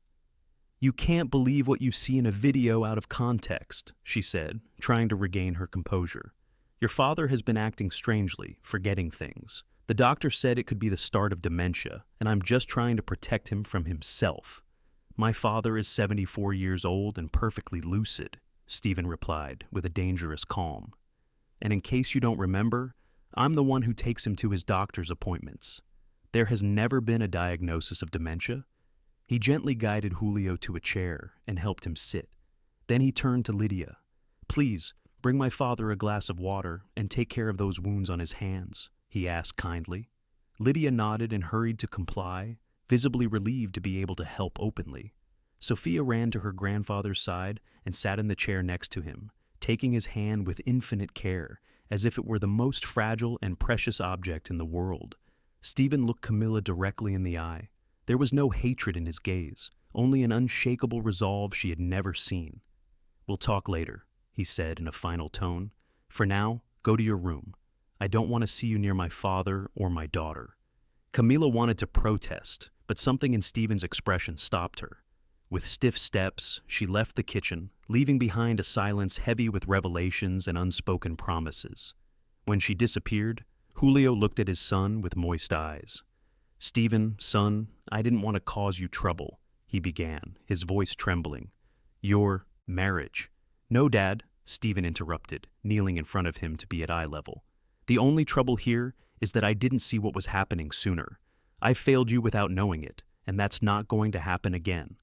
"You can't believe what you see in a video out of context," she said, trying to regain her composure. "Your father has been acting strangely, forgetting things. The doctor said it could be the start of dementia, and I'm just trying to protect him from himself." "My father is 74 years old and perfectly lucid," Stephen replied with a dangerous calm. "And in case you don't remember, I'm the one who takes him to his doctor's appointments. There has never been a diagnosis of dementia." He gently guided Julio to a chair and helped him sit. Then he turned to Lydia. "Please, bring my father a glass of water and take care of those wounds on his hands," he asked kindly. Lydia nodded and hurried to comply, visibly relieved to be able to help openly. Sophia ran to her grandfather's side and sat in the chair next to him, taking his hand with infinite care, as if it were the most fragile and precious object in the world. Stephen looked Camilla directly in the eye. There was no hatred in his gaze, only an unshakable resolve she had never seen. "We'll talk later," he said in a final tone. "For now, go to your room. I don't want to see you near my father or my daughter." Camilla wanted to protest, but something in Stephen's expression stopped her. With stiff steps, she left the kitchen, leaving behind a silence heavy with revelations and unspoken promises. When she disappeared, Julio looked at his son with moist eyes. "Stephen, son, I didn't want to cause you trouble," he began, his voice trembling. "Your marriage." "No, Dad," Stephen interrupted, kneeling in front of him to be at eye level. "The only trouble here is that I didn't see what was happening sooner. I failed you without knowing it, and that's not going to happen again."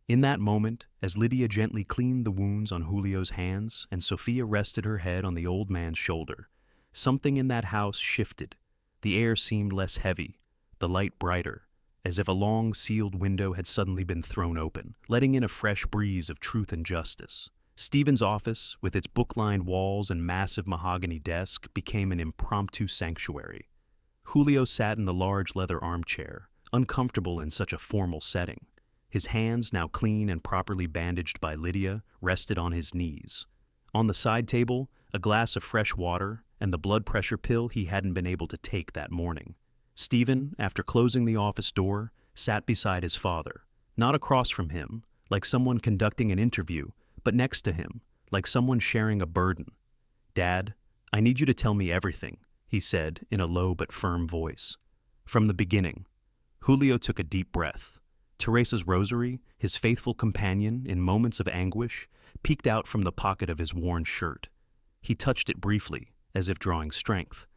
In that moment, as Lydia gently cleaned the wounds on Julio's hands and Sophia rested her head on the old man's shoulder, something in that house shifted. The air seemed less heavy, the light brighter, as if a long, sealed window had suddenly been thrown open, letting in a fresh breeze of truth and justice. Stephen's office, with its book-lined walls and massive mahogany desk, became an impromptu sanctuary. Julio sat in the large leather armchair, uncomfortable in such a formal setting. His hands, now clean and properly bandaged by Lydia, rested on his knees. On the side table, a glass of fresh water and the blood pressure pill he hadn't been able to take that morning. Stephen, after closing the office door, sat beside his father, not across from him, like someone conducting an interview, but next to him, like someone sharing a burden. "Dad, I need you to tell me everything," he said in a low but firm voice. "From the beginning." Julio took a deep breath. Teresa's rosary, his faithful companion in moments of anguish, peeked out from the pocket of his worn shirt. He touched it briefly, as if drawing strength.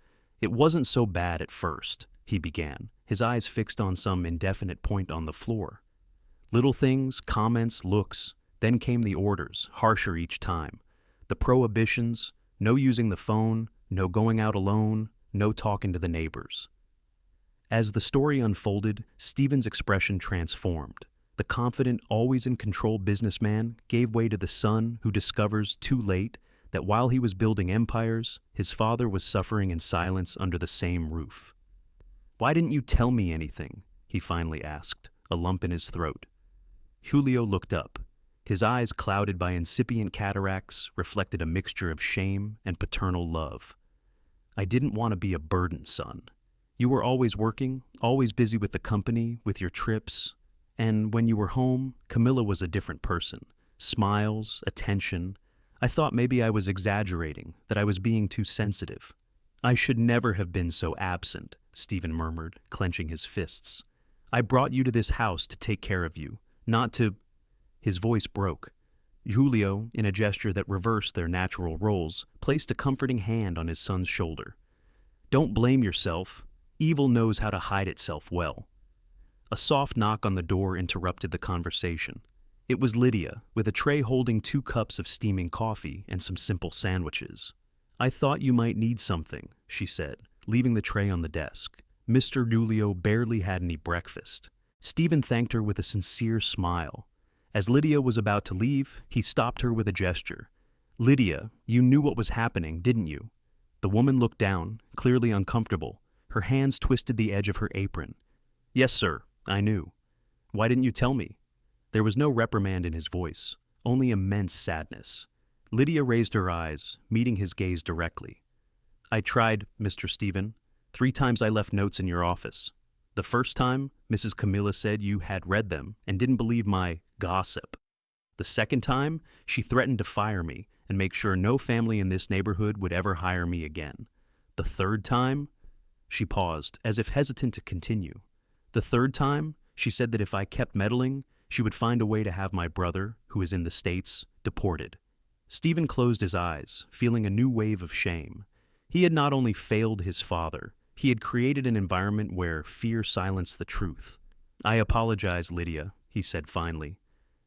"It wasn't so bad at first," he began, his eyes fixed on some indefinite point on the floor. Little things, comments, looks, then came the orders, harsher each time. The prohibitions, no using the phone, no going out alone, no talking to the neighbors. As the story unfolded, Stephen's expression transformed. The confident, always in control businessman gave way to the son who discovers too late that while he was building empires, his father was suffering in silence under the same roof. "Why didn't you tell me anything?" he finally asked, a lump in his throat. Julio looked up. His eyes, clouded by incipient cataracts, reflected a mixture of shame and paternal love. "I didn't want to be a burden, son. You were always working, always busy with the company, with your trips. And when you were home, Camilla was a different person. Smiles, attention. I thought maybe I was exaggerating, that I was being too sensitive." "I should never have been so absent," Stephen murmured, clenching his fists. "I brought you to this house to take care of you, not to—" His voice broke. Julio, in a gesture that reversed their natural roles, placed a comforting hand on his son's shoulder. "Don't blame yourself. Evil knows how to hide itself well." A soft knock on the door interrupted the conversation. It was Lydia, with a tray holding 2 cups of steaming coffee and some simple sandwiches. "I thought you might need something," she said, leaving the tray on the desk. Mr. Julio barely had any breakfast. Stephen thanked her with a sincere smile. As Lydia was about to leave, he stopped her with a gesture. "Lydia, you knew what was happening, didn't you?" The woman looked down, clearly uncomfortable. Her hands twisted the edge of her apron. "Yes, sir, I knew. Why didn't you tell me?" There was no reprimand in his voice, only immense sadness. Lydia raised her eyes, meeting his gaze directly. "I tried, Mr. Stephen. 3 times I left notes in your office. The first time, Mrs. Camilla said you had read them and didn't believe my gossip. The second time, she threatened to fire me and make sure no family in this neighborhood would ever hire me again. The third time—" She paused, as if hesitant to continue. "The third time, she said that if I kept meddling, she would find a way to have my brother, who is in the States, deported." Stephen closed his eyes, feeling a new wave of shame. He had not only failed his father, he had created an environment where fear silenced the truth. "I apologize, Lydia," he said finally,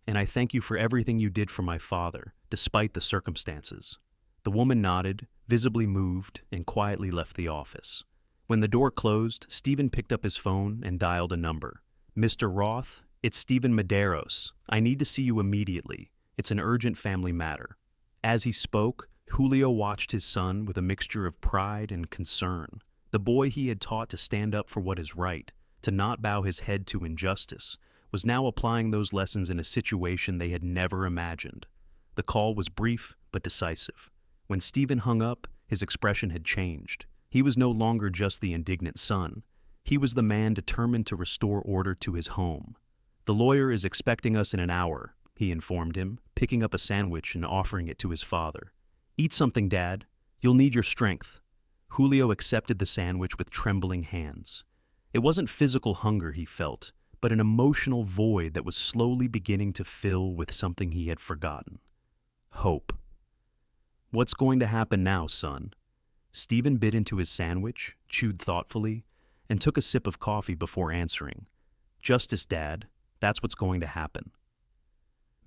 "and I thank you for everything you did for my father, despite the circumstances." The woman nodded, visibly moved, and quietly left the office. When the door closed, Stephen picked up his phone and dialed a number. "Mr. Roth, it's Stephen Medeiros. I need to see you immediately. It's an urgent family matter." As he spoke, Julio watched his son with a mixture of pride and concern. The boy he had taught to stand up for what is right, to not bow his head to injustice, was now applying those lessons in a situation they had never imagined. The call was brief but decisive. When Stephen hung up, his expression had changed. He was no longer just the indignant son. He was the man determined to restore order to his home. "The lawyer is expecting us in an hour," he informed him, picking up a sandwich and offering it to his father. "Eat something, Dad. You'll need your strength." Julio accepted the sandwich with trembling hands. It wasn't physical hunger he felt, but an emotional void that was slowly beginning to fill with something he had forgotten. Hope. "What's going to happen now, son?" Stephen bit into his sandwich, chewed thoughtfully, and took a sip of coffee before answering. "Justice, Dad. That's what's going to happen."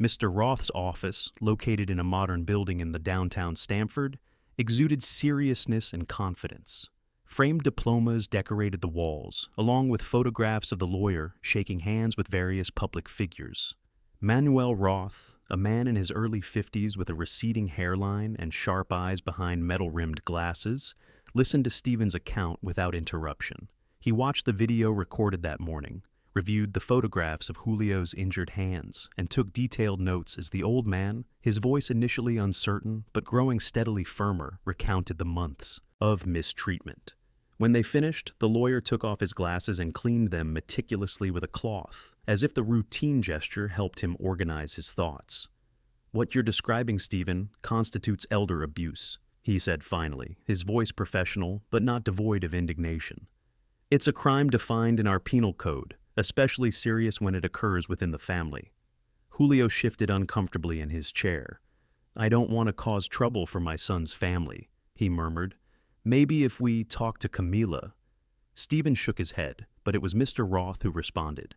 Mr. Roth's office, located in a modern building in the downtown Stamford, exuded seriousness and confidence. Framed diplomas decorated the walls, along with photographs of the lawyer shaking hands with various public figures. Manuel Roth, a man in his early 50s with a receding hairline and sharp eyes behind metal-rimmed glasses, listened to Stephen's account without interruption. He watched the video recorded that morning, reviewed the photographs of Julio's injured hands, and took detailed notes as the old man, his voice initially uncertain but growing steadily firmer, recounted the months of mistreatment. When they finished, the lawyer took off his glasses and cleaned them meticulously with a cloth, as if the routine gesture helped him organize his thoughts. "What you're describing, Stephen, constitutes elder abuse," he said finally, his voice professional but not devoid of indignation. "It's a crime defined in our penal code, especially serious when it occurs within the family." Julio shifted uncomfortably in his chair. "I don't want to cause trouble for my son's family," he murmured. "Maybe if we talk to Camila." Stephen shook his head, but it was Mr. Roth who responded.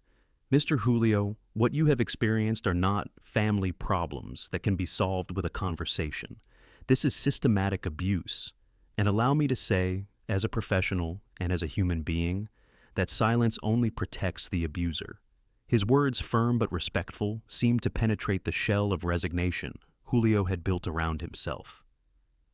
"Mr. Julio, what you have experienced are not family problems that can be solved with a conversation. This is systematic abuse. And allow me to say, as a professional and as a human being, that silence only protects the abuser." His words, firm but respectful, seemed to penetrate the shell of resignation Julio had built around himself.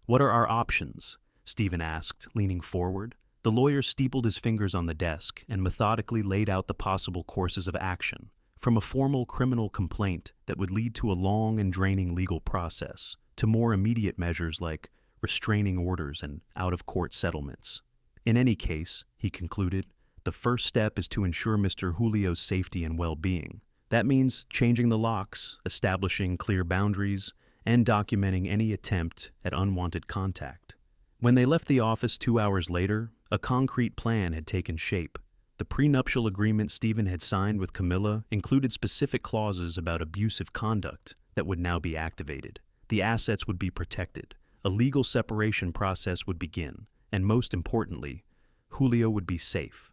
"What are our options?" Stephen asked, leaning forward. The lawyer steepled his fingers on the desk and methodically laid out the possible courses of action, from a formal criminal complaint that would lead to a long and draining legal process, to more immediate measures like restraining orders and out-of-court settlements. "In any case," he concluded, "the first step is to ensure Mr. Julio's safety and well-being. That means changing the locks, establishing clear boundaries, and documenting any attempt at unwanted contact." When they left the office 2 hours later, a concrete plan had taken shape. The prenuptial agreement Stephen had signed with Camilla included specific clauses about abusive conduct that would now be activated. The assets would be protected, a legal separation process would begin, and most importantly, Julio would be safe.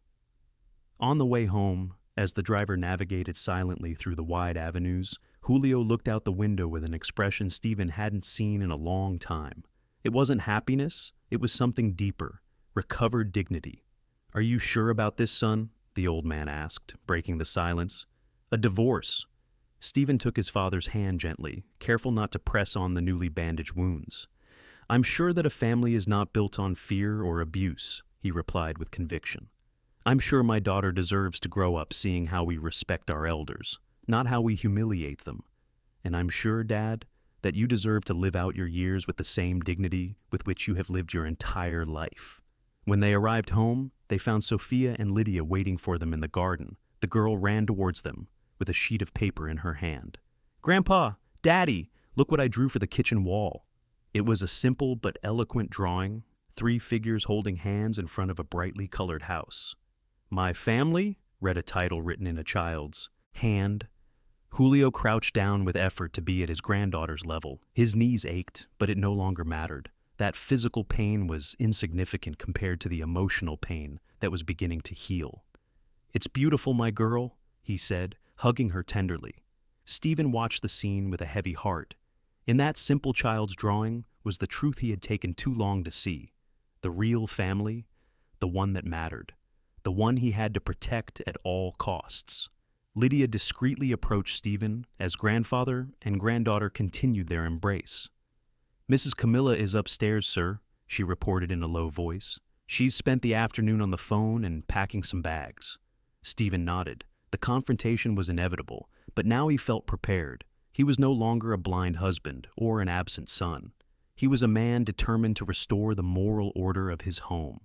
On the way home, as the driver navigated silently through the wide avenues, Julio looked out the window with an expression Stephen hadn't seen in a long time. It wasn't happiness, it was something deeper, recovered dignity. "Are you sure about this, son?" the old man asked, breaking the silence. "A divorce." Stephen took his father's hand gently, careful not to press on the newly bandaged wounds. "I'm sure that a family is not built on fear or abuse," he replied with conviction. "I'm sure my daughter deserves to grow up seeing how we respect our elders, not how we humiliate them. And I'm sure, Dad, that you deserve to live out your years with the same dignity with which you have lived your entire life." When they arrived home, they found Sophia and Lydia waiting for them in the garden. The girl ran towards them, with a sheet of paper in her hand. "Grandpa! Daddy! Look what I drew for the kitchen wall." It was a simple but eloquent drawing, 3 figures holding hands in front of a brightly colored house. "My family?" read a title written in a child's hand. Julio crouched down with effort to be at his granddaughter's level. His knees ached, but it no longer mattered. That physical pain was insignificant compared to the emotional pain that was beginning to heal. "It's beautiful, my girl," he said, hugging her tenderly. Stephen watched the scene with a heavy heart. In that simple child's drawing was the truth he had taken too long to see. The real family, the one that mattered, the one he had to protect at all costs. Lydia discreetly approached Stephen as grandfather and granddaughter continued their embrace. "Mrs. Camilla is upstairs, sir," she reported in a low voice. "She's spent the afternoon on the phone and packing some bags." Stephen nodded. The confrontation was inevitable, but now he felt prepared. He was no longer a blind husband or an absent son. He was a man determined to restore the moral order of his home.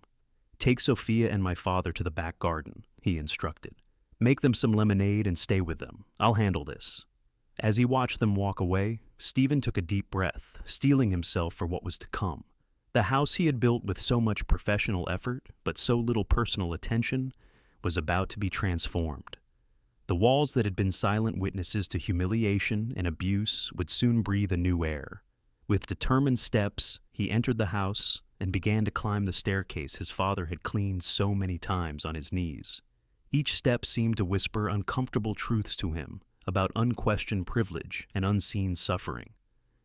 "Take Sophia and my father to the back garden," he instructed. "Make them some lemonade and stay with them. I'll handle this." As he watched them walk away, Stephen took a deep breath, steeling himself for what was to come. The house he had built with so much professional effort, but so little personal attention, was about to be transformed. The walls that had been silent witnesses to humiliation and abuse would soon breathe a new air. With determined steps, he entered the house and began to climb the staircase his father had cleaned so many times on his knees. Each step seemed to whisper uncomfortable truths to him about unquestioned privilege and unseen suffering.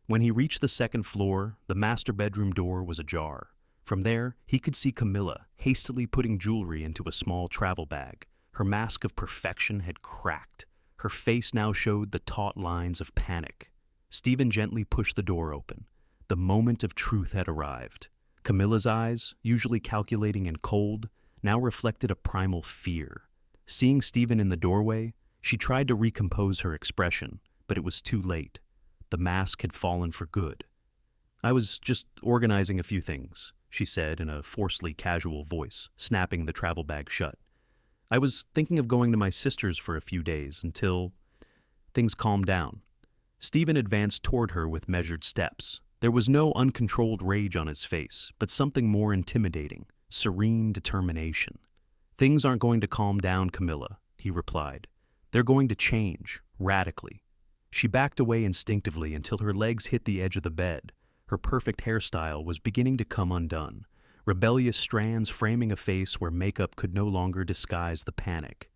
When he reached the second floor, the master bedroom door was ajar. From there, he could see Camilla hastily putting jewelry into a small travel bag. Her mask of perfection had cracked. Her face now showed the taut lines of panic. Stephen gently pushed the door open. The moment of truth had arrived. Camilla's eyes, usually calculating and cold, now reflected a primal fear. Seeing Stephen in the doorway, she tried to recompose her expression, but it was too late. The mask had fallen for good. "I was just organizing a few things," she said in a forcedly casual voice, snapping the travel bag shut. "I was thinking of going to my sister's for a few days until things calmed down." Stephen advanced toward her with measured steps. There was no uncontrolled rage on his face, but something more intimidating, serene determination. "Things aren't going to calm down, Camilla," he replied. "They're going to change, radically." She backed away instinctively until her legs hit the edge of the bed. Her perfect hairstyle was beginning to come undone, rebellious strands framing a face where makeup could no longer disguise the panic.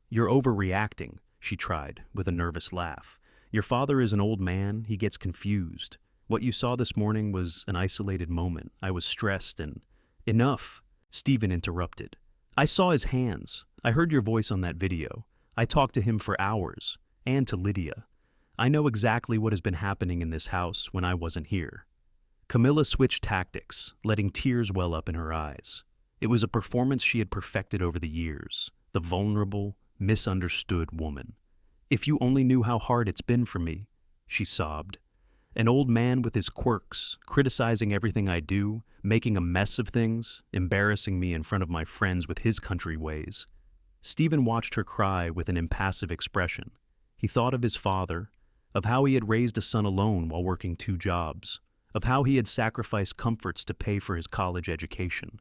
"You're overreacting," she tried, with a nervous laugh. "Your father is an old man, he gets confused. What you saw this morning was an isolated moment. I was stressed and—" "Enough," Stephen interrupted. "I saw his hands. I heard your voice on that video. I talked to him for hours, and to Lydia. I know exactly what has been happening in this house when I wasn't here." Camilla switched tactics, letting tears well up in her eyes. It was a performance she had perfected over the years, the vulnerable, misunderstood woman. "If you only knew how hard it's been for me," she sobbed. "An old man with his quirks, criticizing everything I do, making a mess of things, embarrassing me in front of my friends with his country ways." Stephen watched her cry with an impassive expression. He thought of his father, of how he had raised a son alone while working 2 jobs, of how he had sacrificed comforts to pay for his college education,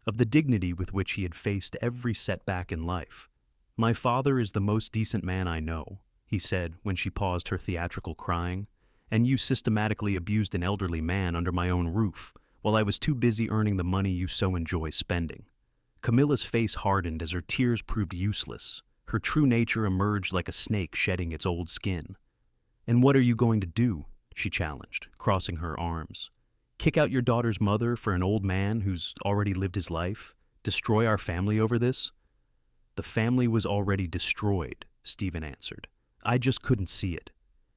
of the dignity with which he had faced every setback in life. "My father is the most decent man I know," he said when she paused her theatrical crying, "and you systematically abused an elderly man under my own roof, while I was too busy earning the money you so enjoy spending." Camilla's face hardened as her tears proved useless. Her true nature emerged like a snake shedding its old skin. "And what are you going to do?" she challenged, crossing her arms. "Kick out your daughter's mother for an old man who's already lived his life? Destroy our family over this?" "The family was already destroyed," Stephen answered. "I just couldn't see it."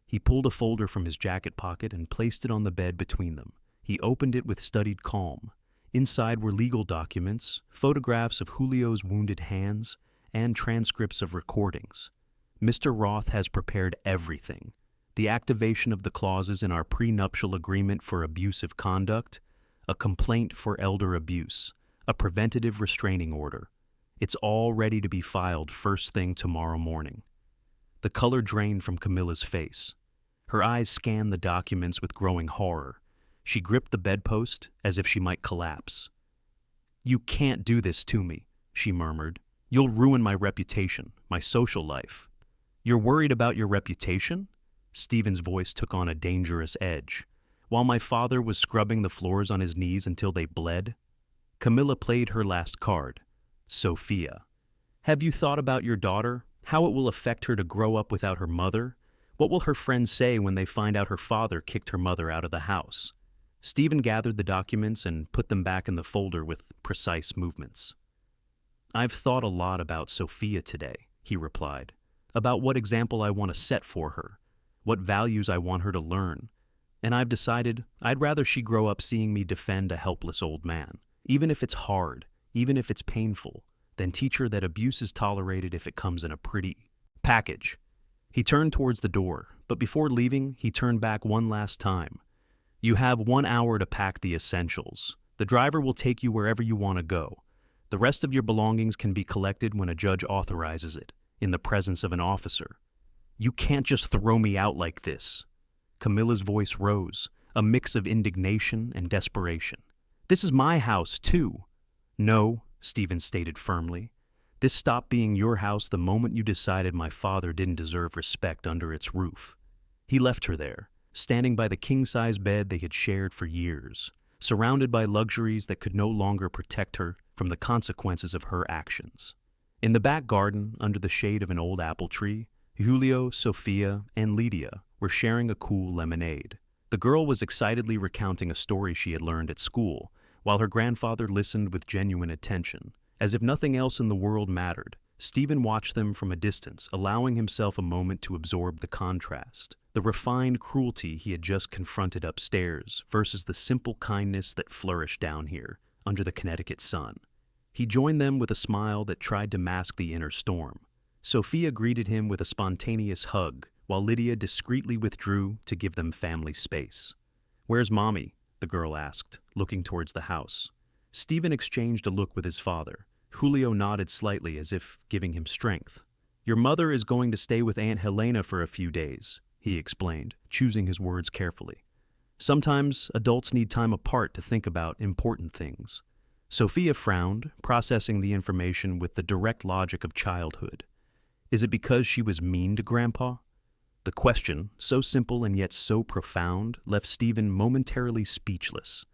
He pulled a folder from his jacket pocket and placed it on the bed between them. He opened it with studied calm. Inside were legal documents, photographs of Julio's wounded hands, and transcripts of recordings. "Mr. Roth has prepared everything. The activation of the clauses in our prenuptial agreement for abusive conduct, a complaint for elder abuse, a preventative restraining order. It's all ready to be filed first thing tomorrow morning." The color drained from Camilla's face. Her eyes scanned the documents with growing horror. She gripped the bedpost as if she might collapse. "You can't do this to me," she murmured. "You'll ruin my reputation, my social life." "You're worried about your reputation?" Stephen's voice took on a dangerous edge. "While my father was scrubbing the floors on his knees until they bled?" Camilla played her last card. "Sophia. Have you thought about your daughter? How it will affect her to grow up without her mother? What will her friends say when they find out her father kicked her mother out of the house?" Stephen gathered the documents and put them back in the folder with precise movements. "I've thought a lot about Sophia today," he replied. "About what example I want to set for her, what values I want her to learn. And I've decided I'd rather she grow up seeing me defend a helpless old man, even if it's hard, even if it's painful, than teach her that abuse is tolerated if it comes in a pretty package." He turned towards the door, but before leaving, he turned back one last time. "You have 1 hour to pack the essentials. The driver will take you wherever you want to go. The rest of your belongings can be collected when a judge authorizes it, in the presence of an officer." "You can't just throw me out like this." Camilla's voice rose, a mix of indignation and desperation. "This is my house, too." "No," Stephen stated firmly. "This stopped being your house the moment you decided my father didn't deserve respect under its roof." He left her there, standing by the king-size bed they had shared for years, surrounded by luxuries that could no longer protect her from the consequences of her actions. In the back garden, under the shade of an old apple tree, Julio, Sophia, and Lydia were sharing a cool lemonade. The girl was excitedly recounting a story she had learned at school, while her grandfather listened with genuine attention. As if nothing else in the world mattered, Stephen watched them from a distance, allowing himself a moment to absorb the contrast. The refined cruelty he had just confronted upstairs versus the simple kindness that flourished down here, under the Connecticut sun. He joined them with a smile that tried to mask the inner storm. Sophia greeted him with a spontaneous hug, while Lydia discreetly withdrew to give them family space. "Where's Mommy?" the girl asked, looking towards the house. Stephen exchanged a look with his father. Julio nodded slightly as if giving him strength. "Your mother is going to stay with Aunt Helena for a few days," he explained, choosing his words carefully. "Sometimes adults need time apart to think about important things." Sophia frowned, processing the information with the direct logic of childhood. Is it because she was mean to Grandpa? The question, so simple and yet so profound, left Stephen momentarily speechless.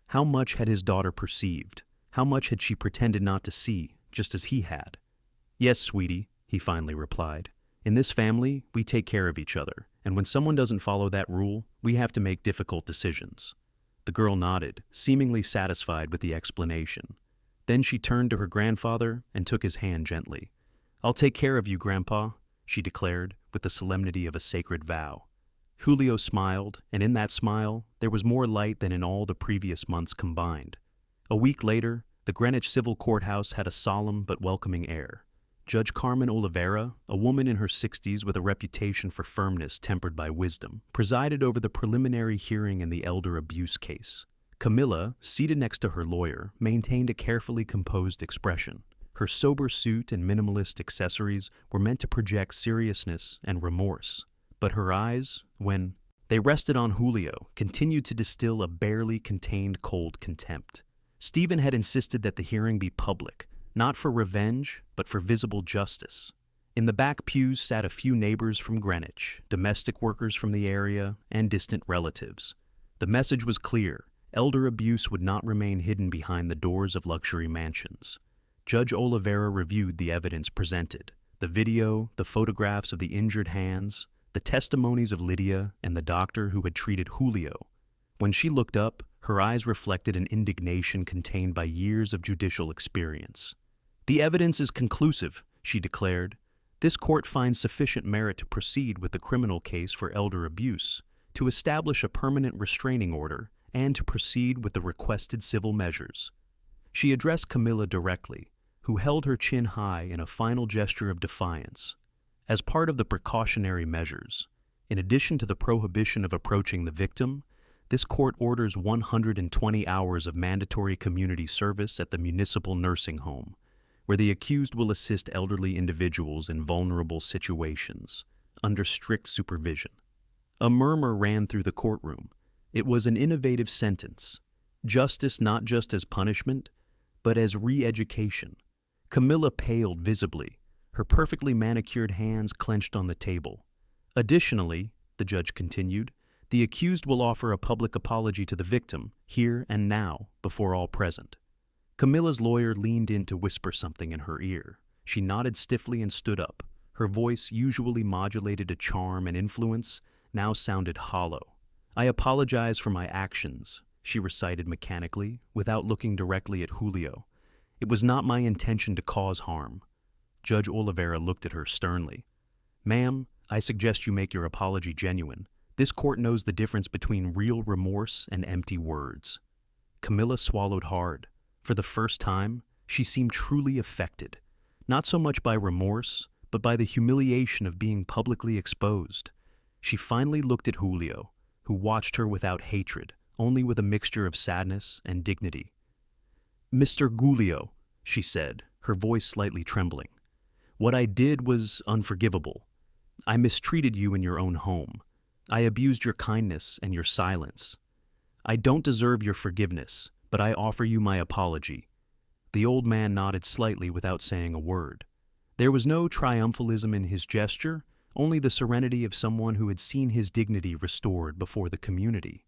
How much had his daughter perceived? How much had she pretended not to see, just as he had? "Yes, sweetie," he finally replied. "In this family, we take care of each other, and when someone doesn't follow that rule, we have to make difficult decisions." The girl nodded, seemingly satisfied with the explanation. Then she turned to her grandfather and took his hand gently. "I'll take care of you, Grandpa," she declared, with the solemnity of a sacred vow. Julio smiled, and in that smile, there was more light than in all the previous months combined. A week later, the Greenwich Civil Courthouse had a solemn but welcoming air. Judge Carmen Olivera, a woman in her 60s with a reputation for firmness tempered by wisdom, presided over the preliminary hearing in the elder abuse case. Camilla, seated next to her lawyer, maintained a carefully composed expression. Her sober suit and minimalist accessories were meant to project seriousness and remorse, but her eyes, when they rested on Julio, continued to distill a barely contained cold contempt. Stephen had insisted that the hearing be public, not for revenge, but for visible justice. In the back pews sat a few neighbors from Greenwich, domestic workers from the area, and distant relatives. The message was clear: elder abuse would not remain hidden behind the doors of luxury mansions. Judge Oliveira reviewed the evidence presented: the video, the photographs of the injured hands, the testimonies of Lydia and the doctor who had treated Julio. When she looked up, her eyes reflected an indignation contained by years of judicial experience. "The evidence is conclusive," she declared. "This court finds sufficient merit to proceed with the criminal case for elder abuse, to establish a permanent restraining order, and to proceed with the requested civil measures." She addressed Camilla directly, who held her chin high in a final gesture of defiance. As part of the precautionary measures, in addition to the prohibition of approaching the victim, this court orders 120 hours of mandatory community service at the municipal nursing home, where the accused will assist elderly individuals in vulnerable situations, under strict supervision. A murmur ran through the courtroom. It was an innovative sentence. Justice not just as punishment, but as re-education. Camilla paled visibly, her perfectly manicured hands clenched on the table. "Additionally," the judge continued, "the accused will offer a public apology to the victim, here and now, before all present." Camilla's lawyer leaned in to whisper something in her ear. She nodded stiffly and stood up. Her voice, usually modulated to charm and influence, now sounded hollow. "I apologize for my actions," she recited mechanically, without looking directly at Julio. "It was not my intention to cause harm." Judge Oliveira looked at her sternly. "Ma'am, I suggest you make your apology genuine. This court knows the difference between real remorse and empty words." Camilla swallowed hard. For the first time, she seemed truly affected, not so much by remorse, but by the humiliation of being publicly exposed. She finally looked at Julio, who watched her without hatred, only with a mixture of sadness and dignity. "Mr. Giulio," she said, her voice slightly trembling, "what I did was unforgivable. I mistreated you in your own home. I abused your kindness and your silence. I don't deserve your forgiveness, but I offer you my apology." The old man nodded slightly without saying a word. There was no triumphalism in his gesture, only the serenity of someone who had seen his dignity restored before the community.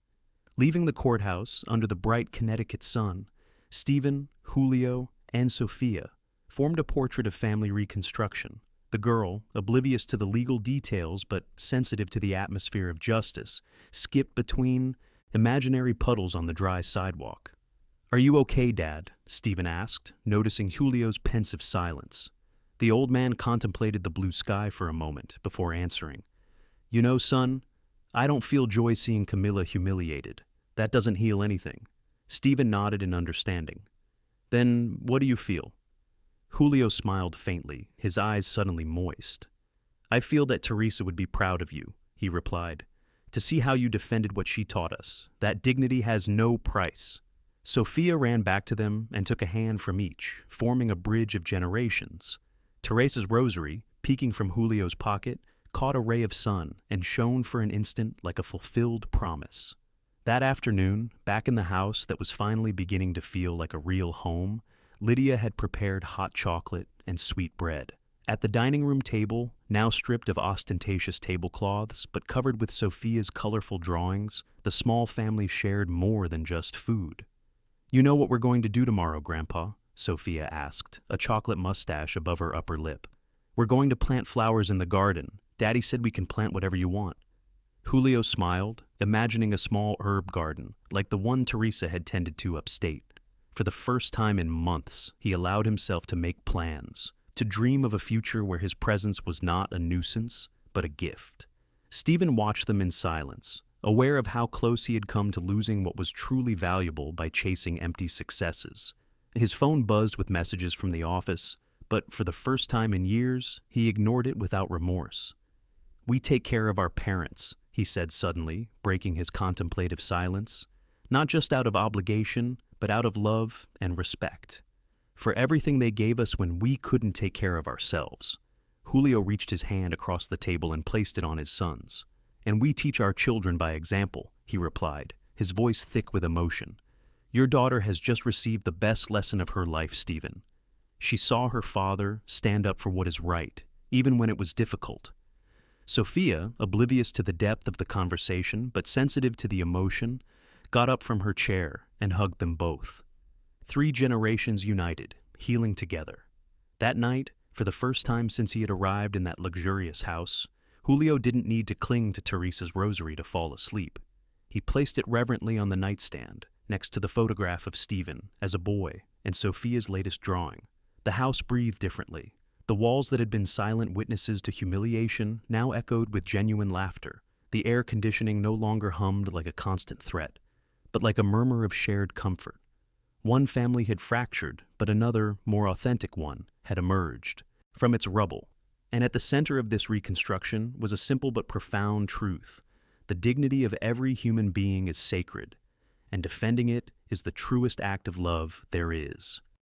Leaving the courthouse under the bright Connecticut sun, Stephen, Julio, and Sophia formed a portrait of family reconstruction. The girl, oblivious to the legal details but sensitive to the atmosphere of justice, skipped between imaginary puddles on the dry sidewalk. "Are you okay, Dad?" Stephen asked, noticing Julio's pensive silence. The old man contemplated the blue sky for a moment before answering. "You know, son, I don't feel joy seeing Camilla humiliated. That doesn't heal anything." Stephen nodded in understanding. "Then what do you feel?" Julio smiled faintly, his eyes suddenly moist. "I feel that Teresa would be proud of you," he replied. "To see how you defended what she taught us, that dignity has no price." Sophia ran back to them and took a hand from each, forming a bridge of generations. Teresa's rosary, peeking from Julio's pocket, caught a ray of sun and shone for an instant like a fulfilled promise. That afternoon, back in the house that was finally beginning to feel like a real home, Lydia had prepared hot chocolate and sweet bread. At the dining room table, now stripped of ostentatious tablecloths but covered with Sophia's colorful drawings, the small family shared more than just food. "You know what we're going to do tomorrow, Grandpa?" Sophia asked, a chocolate mustache above her upper lip. "We're going to plant flowers in the garden. Daddy said we can plant whatever you want." Julio smiled, imagining a small herb garden, like the one Teresa had tended to upstate. For the first time in months, he allowed himself to make plans, to dream of a future where his presence was not a nuisance, but a gift. Stephen watched them in silence, aware of how close he had come to losing what was truly valuable by chasing empty successes. His phone buzzed with messages from the office, but for the first time in years, he ignored it without remorse. "We take care of our parents," he said suddenly, breaking his contemplative silence, "not just out of obligation, but out of love and respect. For everything they gave us when we couldn't take care of ourselves." Julio reached his hand across the table and placed it on his son's. "And we teach our children by example," he replied, his voice thick with emotion. "Your daughter has just received the best lesson of her life, Stephen. She saw her father stand up for what is right, even when it was difficult." Sophia, oblivious to the depth of the conversation but sensitive to the emotion, got up from her chair and hugged them both. 3 generations united, healing together. That night, for the first time since he had arrived in that luxurious house, Julio didn't need to cling to Teresa's rosary to fall asleep. He placed it reverently on the nightstand, next to the photograph of Stephen as a boy and Sophia's latest drawing. The house breathed differently. The walls that had been silent witnesses to humiliation now echoed with genuine laughter. The air conditioning no longer hummed like a constant threat, but like a murmur of shared comfort. One family had fractured, but another, more authentic one, had emerged from its rubble. And at the center of this reconstruction was a simple but profound truth. The dignity of every human being is sacred, and defending it is the truest act of love there is.